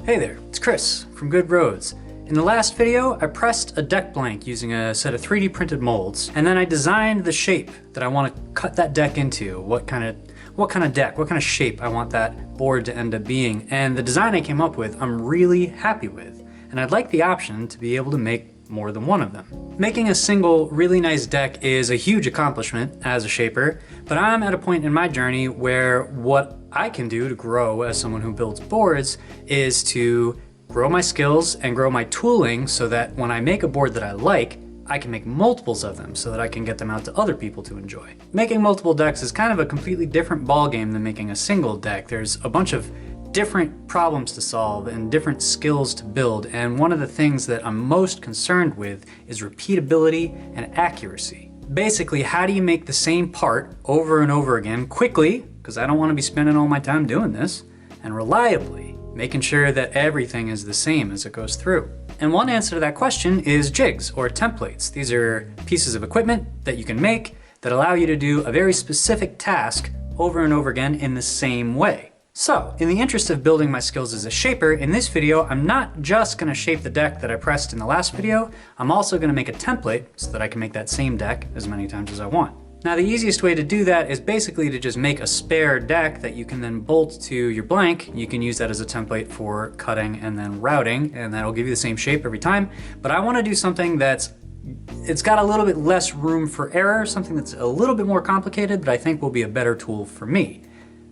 Hey there, it's Chris from Good Roads. In the last video, I pressed a deck blank using a set of 3D printed molds, and then I designed the shape that I want to cut that deck into, what kind of shape I want that board to end up being. And the design I came up with, I'm really happy with. And I'd like the option to be able to make more than one of them. Making a single really nice deck is a huge accomplishment as a shaper, but I'm at a point in my journey where what I can do to grow as someone who builds boards is to grow my skills and grow my tooling so that when I make a board that I like, I can make multiples of them so that I can get them out to other people to enjoy. Making multiple decks is kind of a completely different ballgame than making a single deck. There's a bunch of different problems to solve and different skills to build, and one of the things that I'm most concerned with is repeatability and accuracy. Basically, how do you make the same part over and over again quickly, because I don't want to be spending all my time doing this, and reliably, making sure that everything is the same as it goes through. And one answer to that question is jigs or templates. These are pieces of equipment that you can make that allow you to do a very specific task over and over again in the same way. So, in the interest of building my skills as a shaper, in this video, I'm not just gonna shape the deck that I pressed in the last video, I'm also gonna make a template so that I can make that same deck as many times as I want. Now, the easiest way to do that is basically to just make a spare deck that you can then bolt to your blank. You can use that as a template for cutting and then routing, and that'll give you the same shape every time. But I wanna do something it's got a little bit less room for error, something that's a little bit more complicated, but I think will be a better tool for me.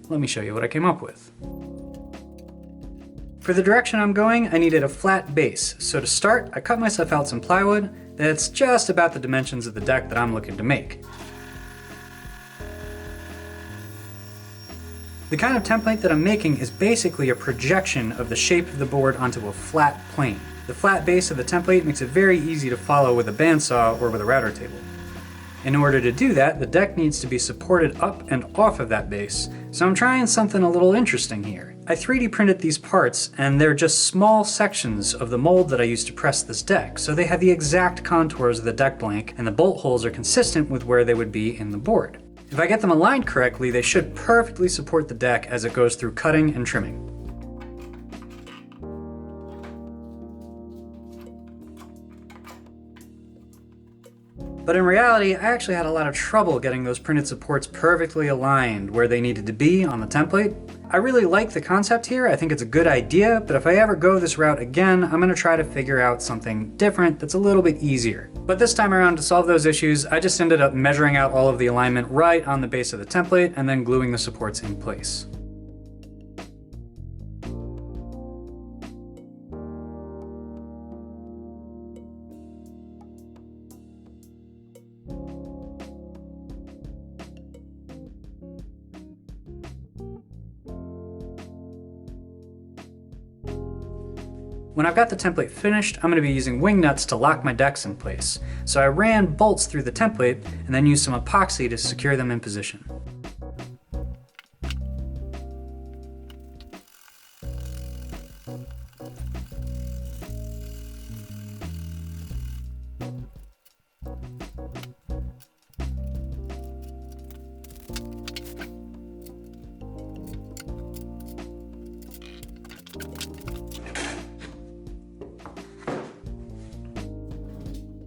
Let me show you what I came up with. For the direction I'm going, I needed a flat base. So to start, I cut myself out some plywood that's just about the dimensions of the deck that I'm looking to make. The kind of template that I'm making is basically a projection of the shape of the board onto a flat plane. The flat base of the template makes it very easy to follow with a bandsaw or with a router table. In order to do that, the deck needs to be supported up and off of that base, so I'm trying something a little interesting here. I 3D printed these parts, and they're just small sections of the mold that I used to press this deck, so they have the exact contours of the deck blank, and the bolt holes are consistent with where they would be in the board. If I get them aligned correctly, they should perfectly support the deck as it goes through cutting and trimming. But in reality, I actually had a lot of trouble getting those printed supports perfectly aligned where they needed to be on the template. I really like the concept here, I think it's a good idea, but if I ever go this route again, I'm gonna try to figure out something different that's a little bit easier. But this time around, to solve those issues, I just ended up measuring out all of the alignment right on the base of the template and then gluing the supports in place. When I've got the template finished, I'm going to be using wing nuts to lock my decks in place. So I ran bolts through the template and then used some epoxy to secure them in position.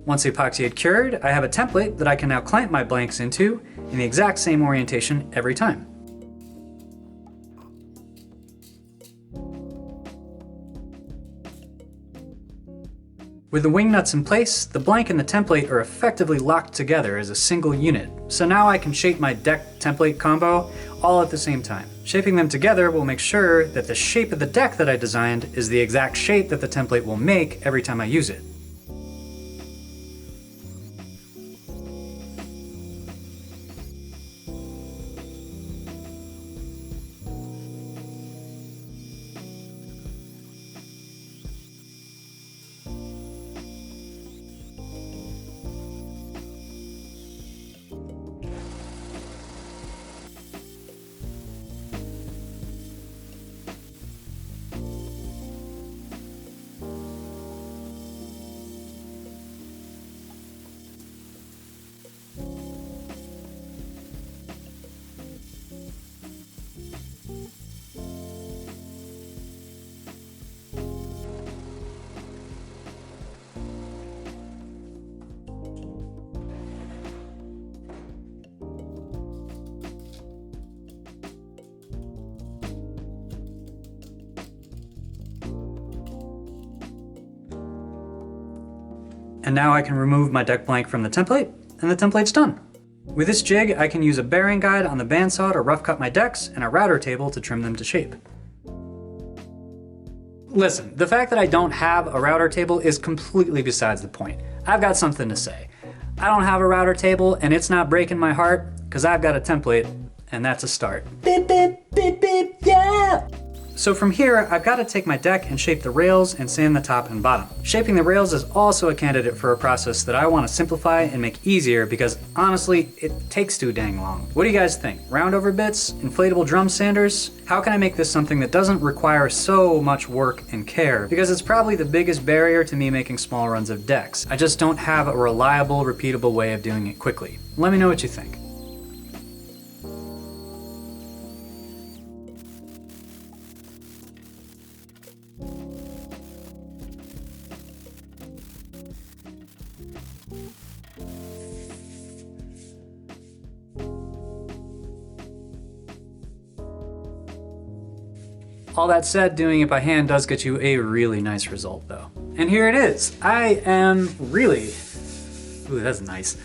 Once the epoxy had cured, I have a template that I can now clamp my blanks into in the exact same orientation every time. With the wing nuts in place, the blank and the template are effectively locked together as a single unit. So now I can shape my deck template combo all at the same time. Shaping them together will make sure that the shape of the deck that I designed is the exact shape that the template will make every time I use it. And now I can remove my deck blank from the template, and the template's done. With this jig, I can use a bearing guide on the bandsaw to rough cut my decks and a router table to trim them to shape. Listen, the fact that I don't have a router table is completely besides the point. I've got something to say. I don't have a router table, and it's not breaking my heart, because I've got a template, and that's a start. Beep, beep, beep, beep, yeah! So from here, I've got to take my deck and shape the rails and sand the top and bottom. Shaping the rails is also a candidate for a process that I want to simplify and make easier because honestly, it takes too dang long. What do you guys think? Round over bits? Inflatable drum sanders? How can I make this something that doesn't require so much work and care? Because it's probably the biggest barrier to me making small runs of decks. I just don't have a reliable, repeatable way of doing it quickly. Let me know what you think. All that said, doing it by hand does get you a really nice result though. And here it is. I am really, ooh, that's nice.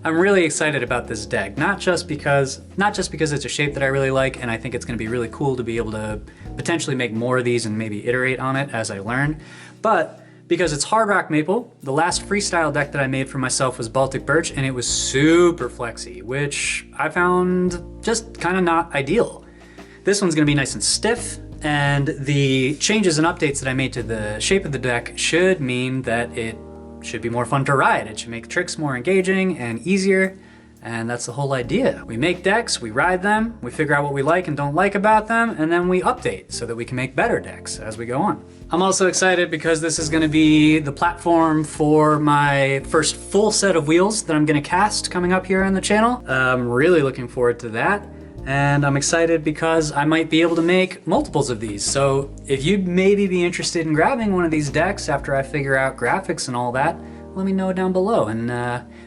I'm really excited about this deck, not just because it's a shape that I really like and I think it's gonna be really cool to be able to potentially make more of these and maybe iterate on it as I learn, but because it's hard rock maple. The last freestyle deck that I made for myself was Baltic birch and it was super flexy, which I found just kind of not ideal. This one's gonna be nice and stiff, and the changes and updates that I made to the shape of the deck should mean that it should be more fun to ride. It should make tricks more engaging and easier, and that's the whole idea. We make decks, we ride them, we figure out what we like and don't like about them, and then we update so that we can make better decks as we go on. I'm also excited because this is gonna be the platform for my first full set of wheels that I'm gonna cast coming up here on the channel. I'm really looking forward to that. And I'm excited because I might be able to make multiples of these. So if you'd maybe be interested in grabbing one of these decks after I figure out graphics and all that, let me know down below and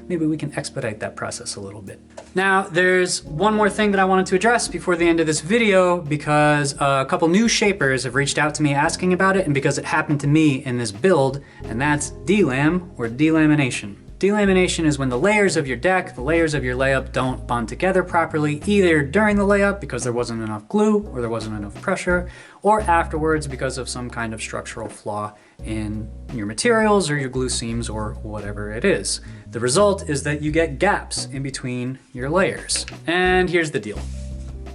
maybe we can expedite that process a little bit. Now, there's one more thing that I wanted to address before the end of this video because a couple new shapers have reached out to me asking about it and because it happened to me in this build, and that's delam or delamination. Delamination is when the layers of your deck, the layers of your layup don't bond together properly, either during the layup because there wasn't enough glue or there wasn't enough pressure, or afterwards because of some kind of structural flaw in your materials or your glue seams or whatever it is. The result is that you get gaps in between your layers. And here's the deal.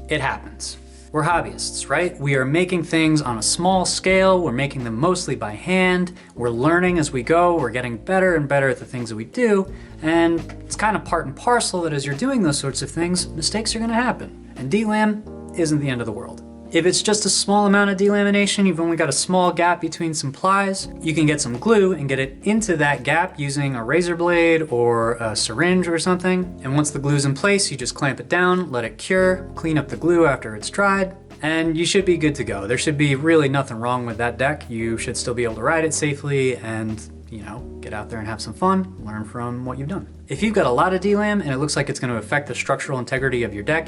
It happens. We're hobbyists, right? We are making things on a small scale. We're making them mostly by hand. We're learning as we go. We're getting better and better at the things that we do. And it's kind of part and parcel that as you're doing those sorts of things, mistakes are gonna happen. And delam isn't the end of the world. If it's just a small amount of delamination, you've only got a small gap between some plies, you can get some glue and get it into that gap using a razor blade or a syringe or something. And once the glue's in place, you just clamp it down, let it cure, clean up the glue after it's dried, and you should be good to go. There should be really nothing wrong with that deck. You should still be able to ride it safely and, you know, get out there and have some fun, learn from what you've done. If you've got a lot of delam and it looks like it's going to affect the structural integrity of your deck,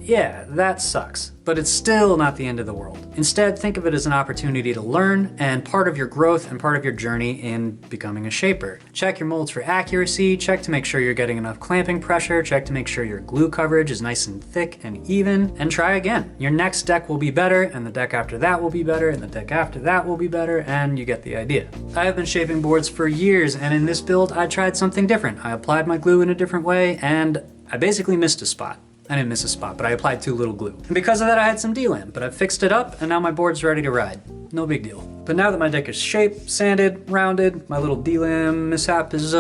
yeah, that sucks, but it's still not the end of the world. Instead, think of it as an opportunity to learn and part of your growth and part of your journey in becoming a shaper. Check your molds for accuracy, check to make sure you're getting enough clamping pressure, check to make sure your glue coverage is nice and thick and even, and try again. Your next deck will be better, and the deck after that will be better, and the deck after that will be better, and you get the idea. I have been shaping boards for years, and in this build, I tried something different. I applied my glue in a different way, and I basically missed a spot. I didn't miss a spot, but I applied too little glue. And because of that, I had some delam, but I fixed it up and now my board's ready to ride. No big deal. But now that my deck is shaped, sanded, rounded, my little delam mishap is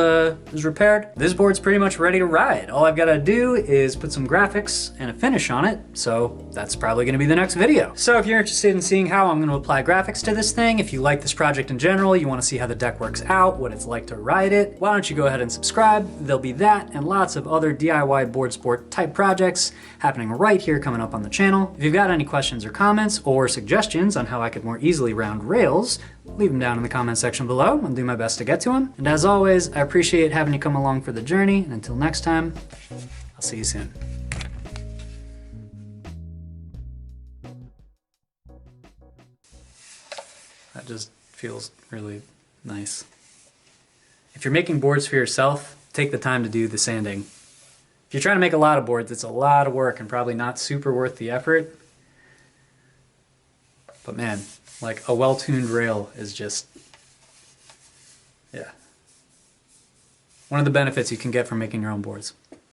repaired, this board's pretty much ready to ride. All I've got to do is put some graphics and a finish on it, so that's probably going to be the next video. So if you're interested in seeing how I'm going to apply graphics to this thing, if you like this project in general, you want to see how the deck works out, what it's like to ride it, why don't you go ahead and subscribe? There'll be that and lots of other DIY board sport type projects happening right here coming up on the channel. If you've got any questions or comments or suggestions on how I could more easily round rails, leave them down in the comment section below. I'll do my best to get to them. And as always, I appreciate having you come along for the journey. And until next time, I'll see you soon. That just feels really nice. If you're making boards for yourself, take the time to do the sanding. If you're trying to make a lot of boards, it's a lot of work and probably not super worth the effort. But man, like a well-tuned rail is just, yeah, one of the benefits you can get from making your own boards.